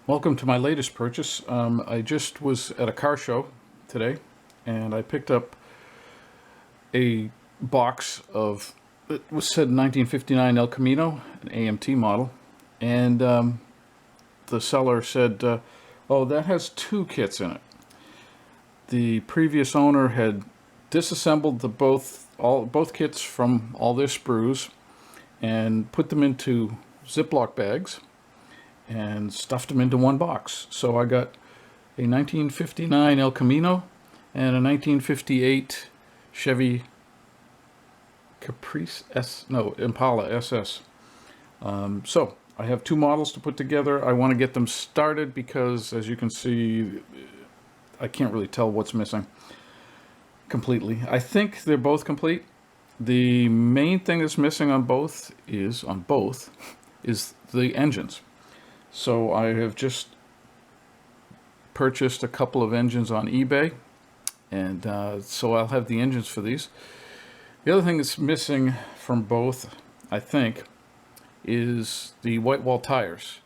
Welcome to my latest purchase. I just was at a car show today and I picked up a box of, it was said 1959 El Camino, an AMT model, and the seller said, oh, that has two kits in it. The previous owner had disassembled both kits from all their sprues and put them into Ziploc bags and stuffed them into one box. So I got a 1959 El Camino and a 1958 Chevy Impala SS. So I have two models to put together. I want to get them started because, as you can see, I can't really tell what's missing completely. I think they're both complete. The main thing that's missing on both is the engines. So I have just purchased a couple of engines on eBay, and so I'll have the engines for these. The other thing that's missing from both, I think, is the white wall tires.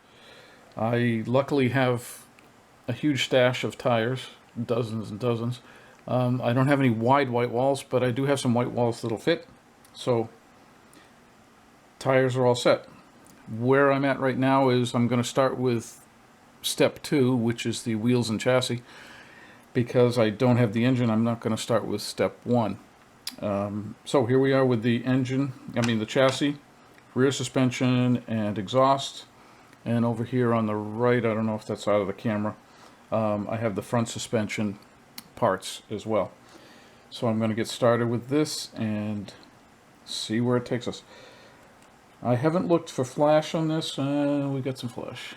I luckily have a huge stash of tires, dozens and dozens. I don't have any wide white walls, but I do have some white walls that'll fit. So tires are all set. Where I'm at right now is I'm going to start with step 2, which is the wheels and chassis. Because I don't have the engine, I'm not going to start with step 1. So here we are with the the chassis, rear suspension, and exhaust. And over here on the right, I don't know if that's out of the camera, I have the front suspension parts as well. So I'm going to get started with this and see where it takes us. I haven't looked for flash on this, we got some flash.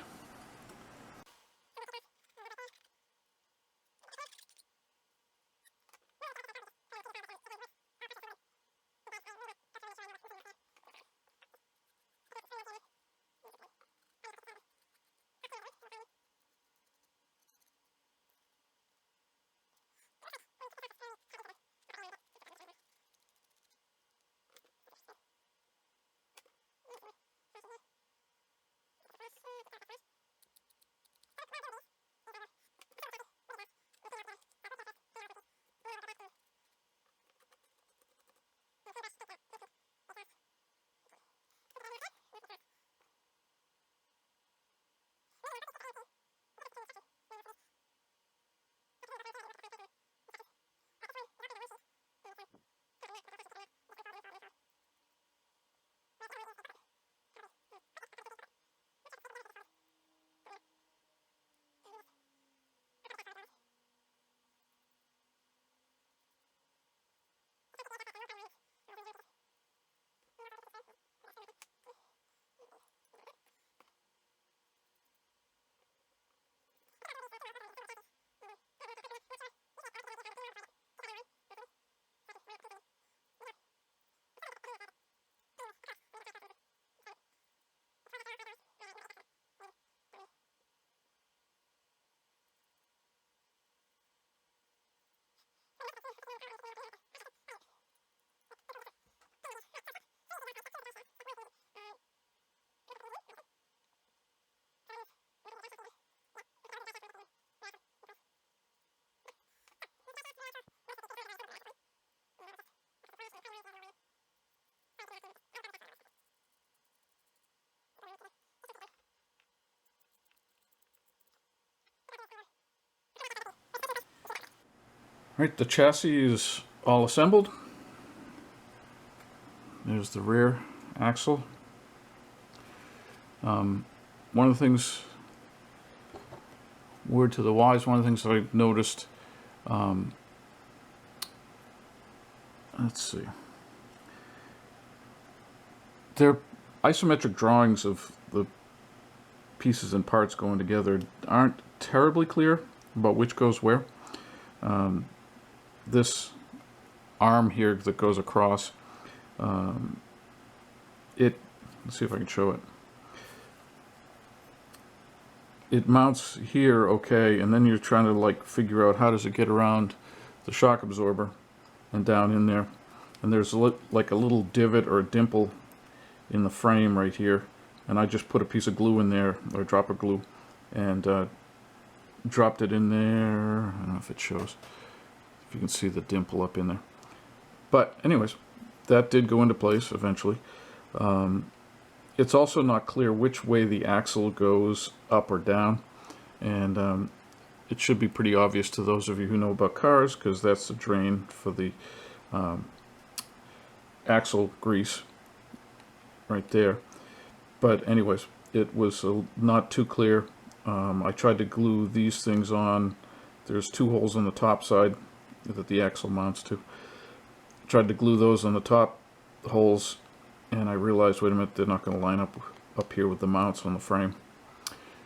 Right, the chassis is all assembled. There's the rear axle. One of the things, word to the wise, one of the things that I've noticed, let's see, their isometric drawings of the pieces and parts going together aren't terribly clear about which goes where. This arm here that goes across, let's see if I can show it. It mounts here okay, and then you're trying to like figure out how does it get around the shock absorber and down in there. And there's like a little divot or a dimple in the frame right here, and I just put a piece of glue in there, or a drop of glue, and dropped it in there. I don't know if it shows, if you can see the dimple up in there. But anyways, that did go into place eventually. It's also not clear which way the axle goes, up or down, and it should be pretty obvious to those of you who know about cars, because that's the drain for the axle grease right there. But anyways, it was not too clear. I tried to glue these things on. There's 2 holes on the top side that the axle mounts to. Tried to glue those on the top holes, and I realized, wait a minute, they're not going to line up here with the mounts on the frame.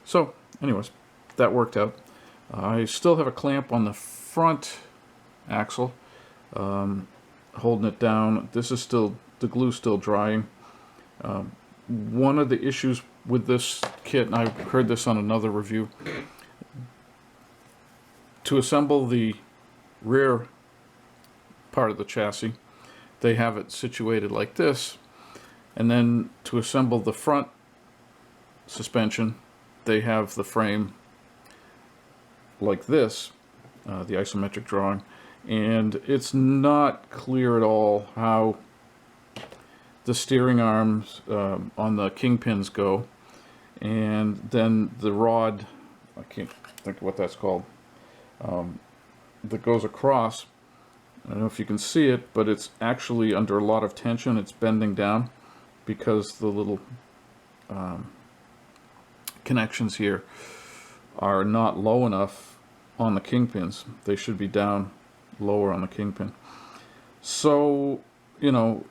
So anyways, that worked out. I still have a clamp on the front axle, holding it down. This is still, the glue's still drying. One of the issues with this kit, and I've heard this on another review, to assemble the rear part of the chassis, they have it situated like this, and then to assemble the front suspension, they have the frame like this, the isometric drawing, and it's not clear at all how the steering arms on the kingpins go, and then the rod, I can't think of what that's called, that goes across. I don't know if you can see it, but it's actually under a lot of tension. It's bending down because the little connections here are not low enough on the kingpins. They should be down lower on the kingpin. So, you know,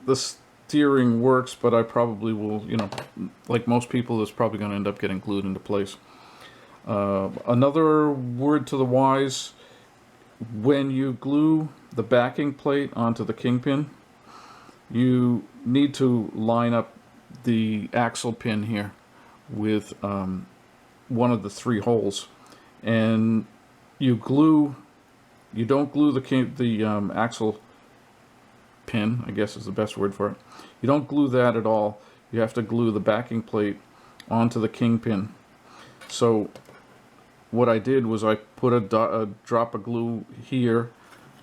the steering works, but I probably will, you know, like most people, it's probably going to end up getting glued into place. Another word to the wise: when you glue the backing plate onto the kingpin, you need to line up the axle pin here with one of the 3 holes, and you don't glue the axle pin, I guess is the best word for it. You don't glue that at all. You have to glue the backing plate onto the kingpin. So what I did was I put a drop of glue here,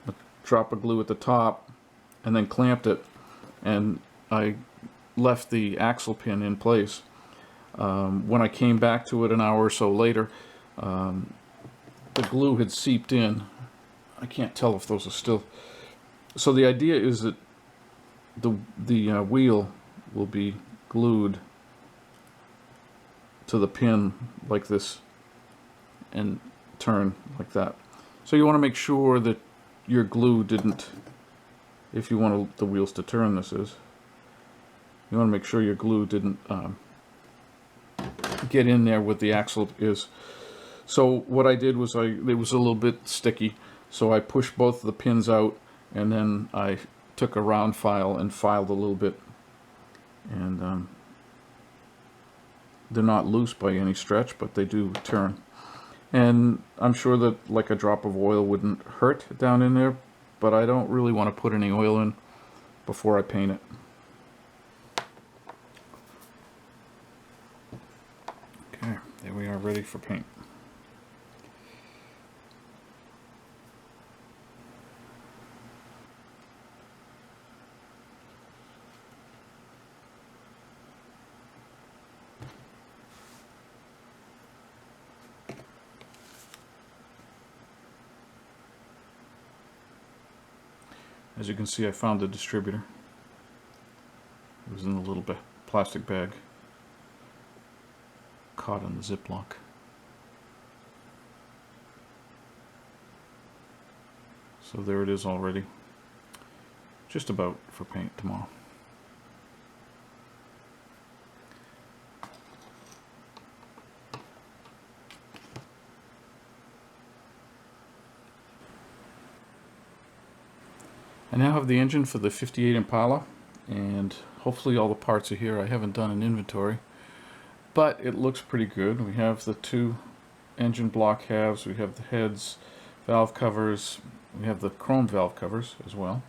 a drop of glue at the top, and then clamped it, and I left the axle pin in place. When I came back to it an hour or so later, the glue had seeped in. I can't tell if those are still. So the idea is that the wheel will be glued to the pin like this and turn like that. So you want to make sure that your glue didn't, if you want the wheels to turn, this is, you want to make sure your glue didn't get in there where the axle is. So what I did was it was a little bit sticky, so I pushed both of the pins out, and then I took a round file and filed a little bit, and they're not loose by any stretch, but they do turn. And I'm sure that like a drop of oil wouldn't hurt down in there, but I don't really want to put any oil in before I paint it. Okay, there we are, ready for paint. As you can see, I found the distributor. It was in a little plastic bag caught in the Ziploc. So there it is already. Just about for paint tomorrow. I now have the engine for the 58 Impala, and hopefully all the parts are here. I haven't done an inventory, but it looks pretty good. We have the 2 engine block halves, we have the heads, valve covers, we have the chrome valve covers as well.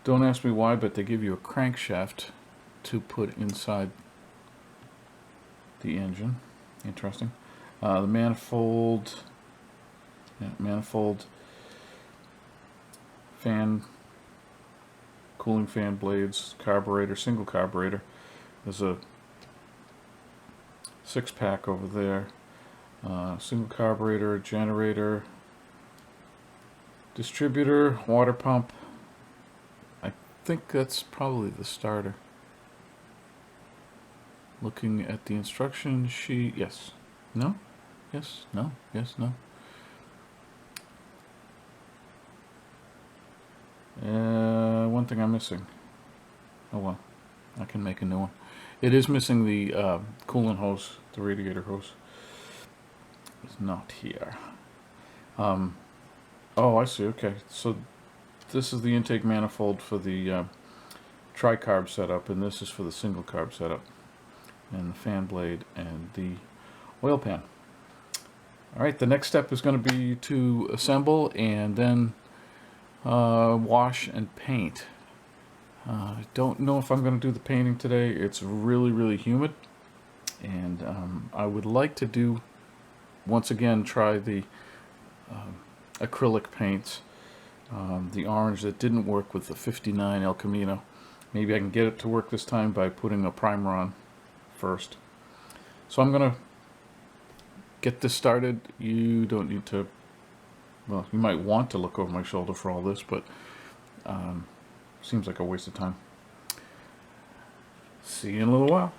Don't ask me why, but they give you a crankshaft to put inside the engine. Interesting. The manifold, manifold, fan, cooling fan blades, carburetor, single carburetor. There's a 6-pack over there. Single carburetor, generator, distributor, water pump. I think that's probably the starter. Looking at the instruction sheet, yes, no, yes, no, yes, no. One thing I'm missing. Oh well, I can make a new one. It is missing the coolant hose, the radiator hose. It's not here. Oh, I see. Okay, so this is the intake manifold for the tri-carb setup, and this is for the single carb setup, and the fan blade and the oil pan. All right, the next step is going to be to assemble and then wash and paint. I don't know if I'm going to do the painting today. It's really, really humid, and I would like to do, once again, try the acrylic paints. The orange that didn't work with the 59 El Camino. Maybe I can get it to work this time by putting a primer on first. So I'm going to get this started. You don't need to, well, you might want to look over my shoulder for all this, but seems like a waste of time. See you in a little while.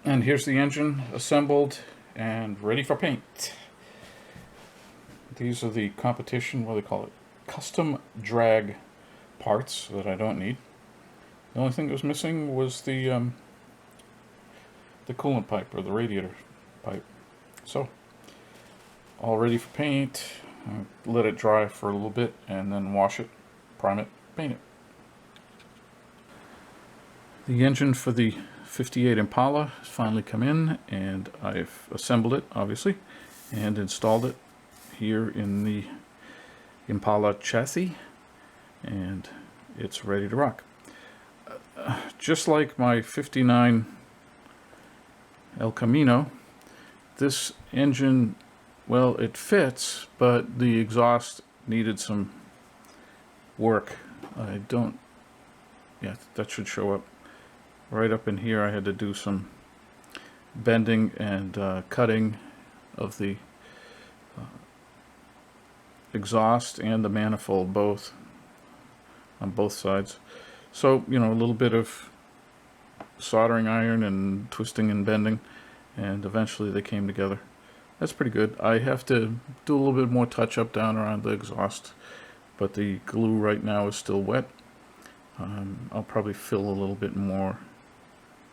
And here's the engine assembled and ready for paint. These are the competition, what do they call it? Custom drag parts that I don't need. The only thing that was missing was the coolant pipe, or the radiator pipe. So, all ready for paint. Let it dry for a little bit and then wash it, prime it, paint it. The engine for the 58 Impala has finally come in, and I've assembled it, obviously, and installed it here in the Impala chassis, and it's ready to rock. Just like my 59 El Camino, this engine, well, it fits, but the exhaust needed some work. I don't, yeah, that should show up. Right up in here I had to do some bending and cutting of the exhaust and the manifold, both on both sides. So, you know, a little bit of soldering iron and twisting and bending, and eventually they came together. That's pretty good. I have to do a little bit more touch up down around the exhaust, but the glue right now is still wet. I'll probably fill a little bit more,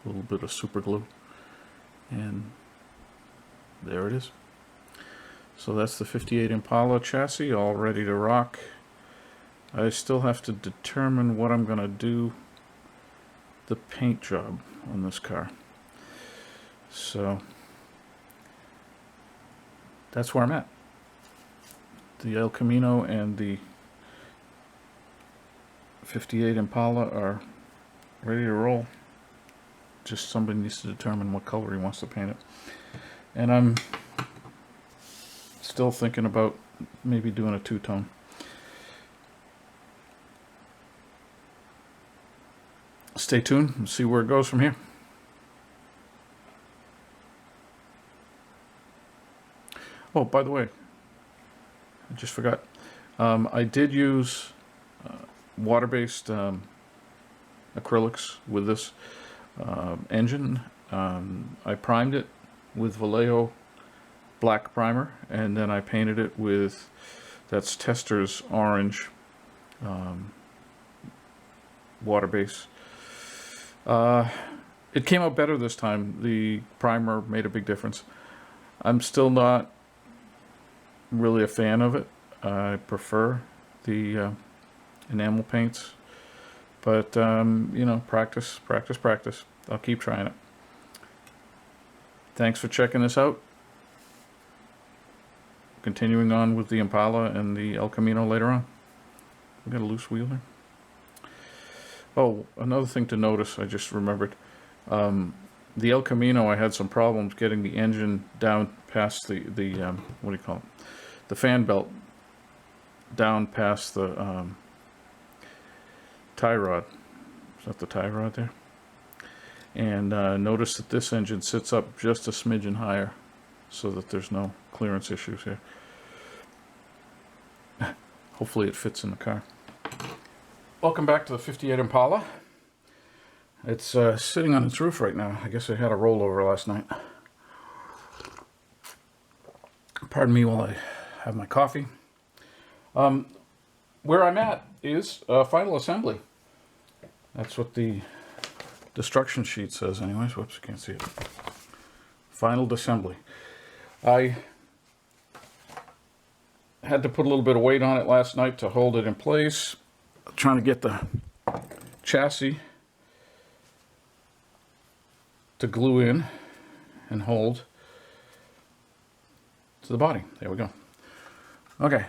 a little bit of super glue, and there it is. So that's the 58 Impala chassis, all ready to rock. I still have to determine what I'm going to do the paint job on this car. So that's where I'm at. The El Camino and the 58 Impala are ready to roll. Just somebody needs to determine what color he wants to paint it. And I'm still thinking about maybe doing a two-tone. Stay tuned and see where it goes from here. Oh, by the way, I just forgot. I did use water-based acrylics with this engine. I primed it with Vallejo black primer, and then I painted it with, that's Tester's orange water base. It came out better this time. The primer made a big difference. I'm still not really a fan of it. I prefer the enamel paints, but you know, practice. I'll keep trying it. Thanks for checking this out. Continuing on with the Impala and the El Camino later on. We got a loose wheel here. Oh, another thing to notice, I just remembered. the El Camino, I had some problems getting the engine down past the what do you call it? The fan belt down past the tie rod. Is that the tie rod there? And notice that this engine sits up just a smidgen higher so that there's no clearance issues here. Hopefully it fits in the car. Welcome back to the 58 Impala. It's sitting on its roof right now. I guess I had a rollover last night. Pardon me while I have my coffee. Where I'm at is final assembly. That's what the instruction sheet says anyways. Whoops, can't see it. Final assembly. I had to put a little bit of weight on it last night to hold it in place. Trying to get the chassis to glue in and hold to the body. There we go. Okay,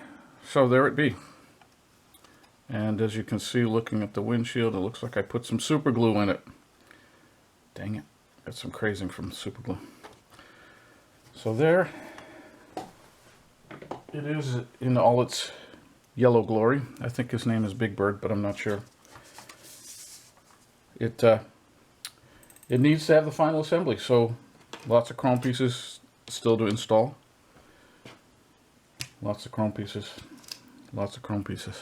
so there it be. And as you can see, looking at the windshield, it looks like I put some super glue in it. Dang it, got some crazing from super glue. So there it is in all its yellow glory. I think his name is Big Bird, but I'm not sure. It needs to have the final assembly, so lots of chrome pieces still to install. Lots of chrome pieces. Lots of chrome pieces.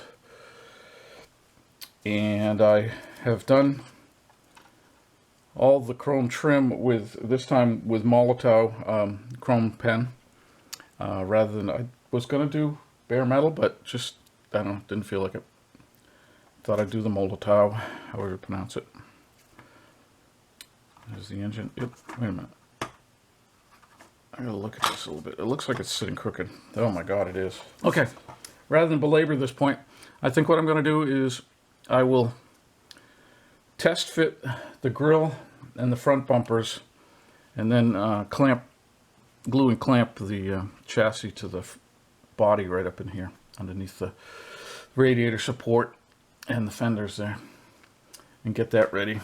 And I have done all the chrome trim with, this time with Molotow chrome pen, rather than, I was going to do bare metal, but just, I don't know, didn't feel like it. Thought I'd do the Molotow, however you pronounce it. There's the engine. Yep, wait a minute. I gotta look at this a little bit. It looks like it's sitting crooked. Oh my god, it is. Okay, rather than belabor this point, I think what I'm going to do is I will test fit the grille and the front bumpers, and then glue and clamp the chassis to the body right up in here, underneath the radiator support and the fenders there, and get that ready.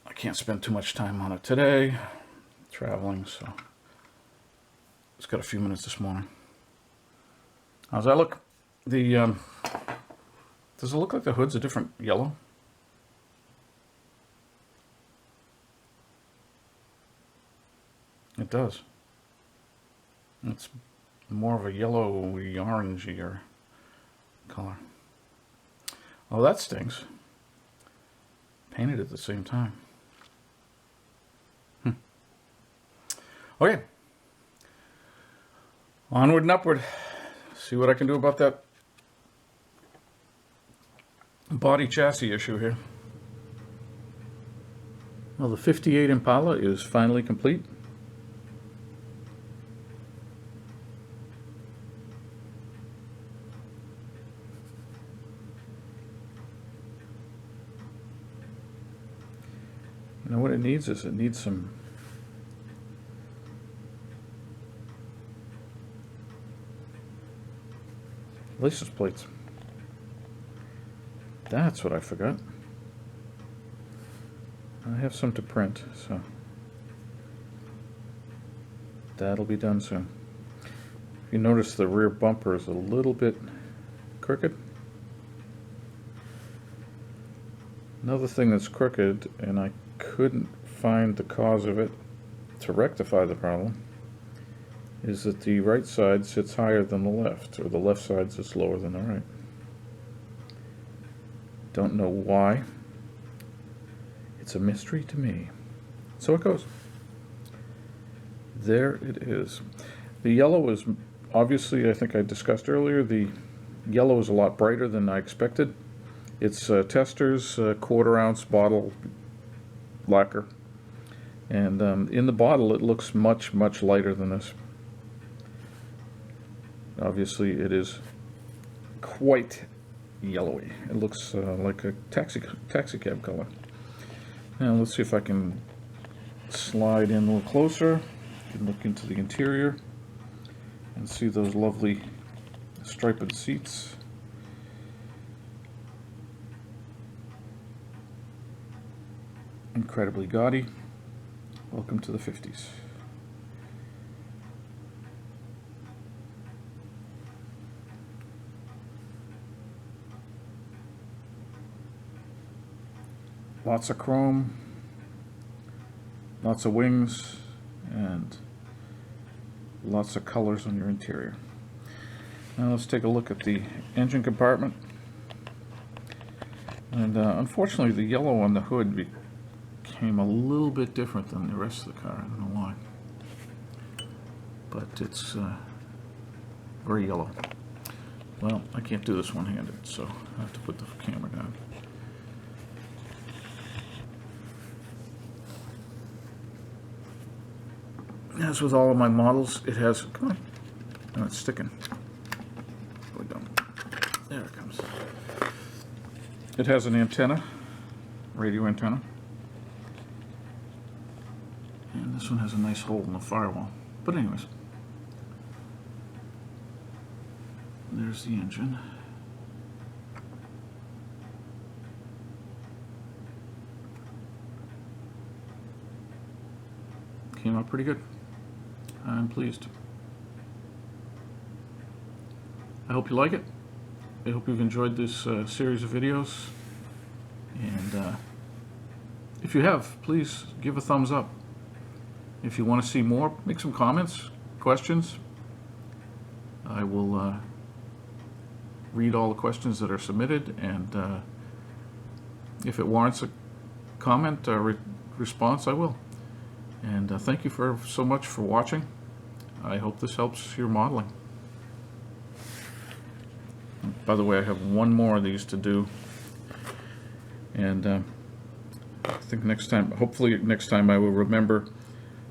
I can't spend too much time on it today, traveling, so it's got a few minutes this morning. How's that look? The does it look like the hood's a different yellow? It does. It's more of a yellowy, orangey color. Oh, that stings. Painted at the same time. Okay. Onward and upward. See what I can do about that body chassis issue here. Well, the 58 Impala is finally complete. Now what it needs is it needs some license plates. That's what I forgot. I have some to print, so that'll be done soon. If you notice, the rear bumper is a little bit crooked. Another thing that's crooked, and I couldn't find the cause of it to rectify the problem, is that the right side sits higher than the left, or the left side sits lower than the right. Don't know why. It's a mystery to me. So it goes. There it is. The yellow is obviously, I think I discussed earlier, the yellow is a lot brighter than I expected. It's Tester's quarter-ounce bottle lacquer, and in the bottle it looks much, much lighter than this. Obviously it is quite yellowy. It looks like a taxi cab color. Now let's see if I can slide in a little closer. You can look into the interior and see those lovely striped seats. incredibly gaudy. Welcome to the 50s. Lots of chrome, lots of wings, and lots of colors on your interior. Now let's take a look at the engine compartment. And unfortunately the yellow on the hood became a little bit different than the rest of the car. I don't know why. But it's very yellow. Well, I can't do this one-handed, so I have to put the camera down. As with all of my models, it has, come on, no, it's sticking. We don't. There it comes. It has an antenna, radio antenna. And this one has a nice hole in the firewall. But anyways, there's the engine. Came out pretty good. I'm pleased. I hope you like it. I hope you've enjoyed this series of videos. And if you have, please give a thumbs up. If you want to see more, make some comments, questions. I will read all the questions that are submitted, and if it warrants a comment or response, I will. And thank you so much for watching. I hope this helps your modeling. By the way, I have one more of these to do, and I think next time, hopefully next time, I will remember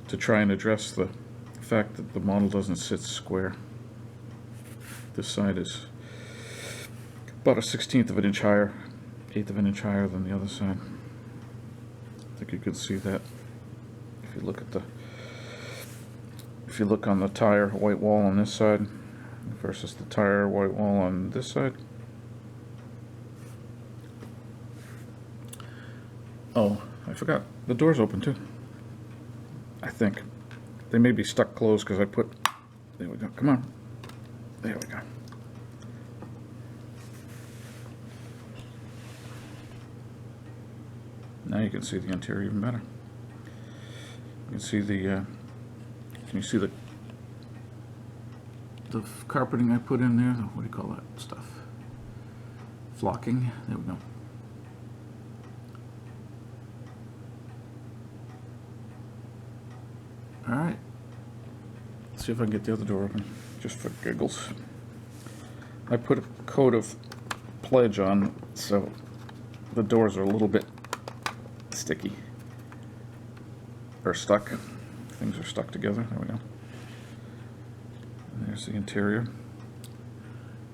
to try and address the fact that the model doesn't sit square. This side is about a 1/16 of an inch higher, 1/8 of an inch higher than the other side. I think you can see that if you look at if you look on the tire white wall on this side versus the tire white wall on this side. Oh, I forgot, the door's open too. I think they may be stuck closed because I put, there we go, come on, there we go. Now you can see the interior even better. You can see the can you see the carpeting I put in there? What do you call that stuff? Flocking. There we go. All right. Let's see if I can get the other door open, just for giggles. I put a coat of pledge on, so the doors are a little bit sticky. Or stuck. Things are stuck together. There we go. And there's the interior.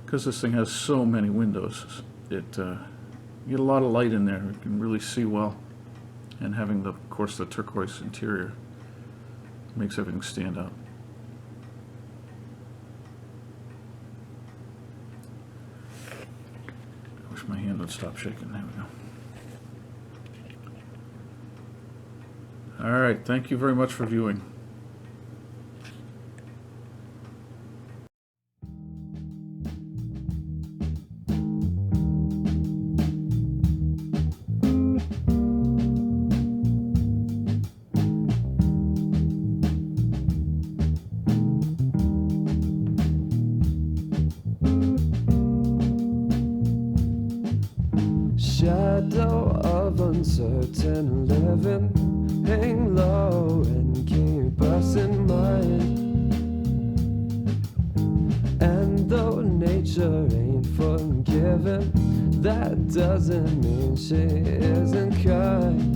Because this thing has so many windows, you get a lot of light in there. You can really see well. And having, of course, the turquoise interior makes everything stand out. I wish my hand would stop shaking. There we go. All right, thank you very much for viewing. Shadow of uncertain living, hang low and keep us in mind. And though nature ain't forgiving, that doesn't mean she isn't kind.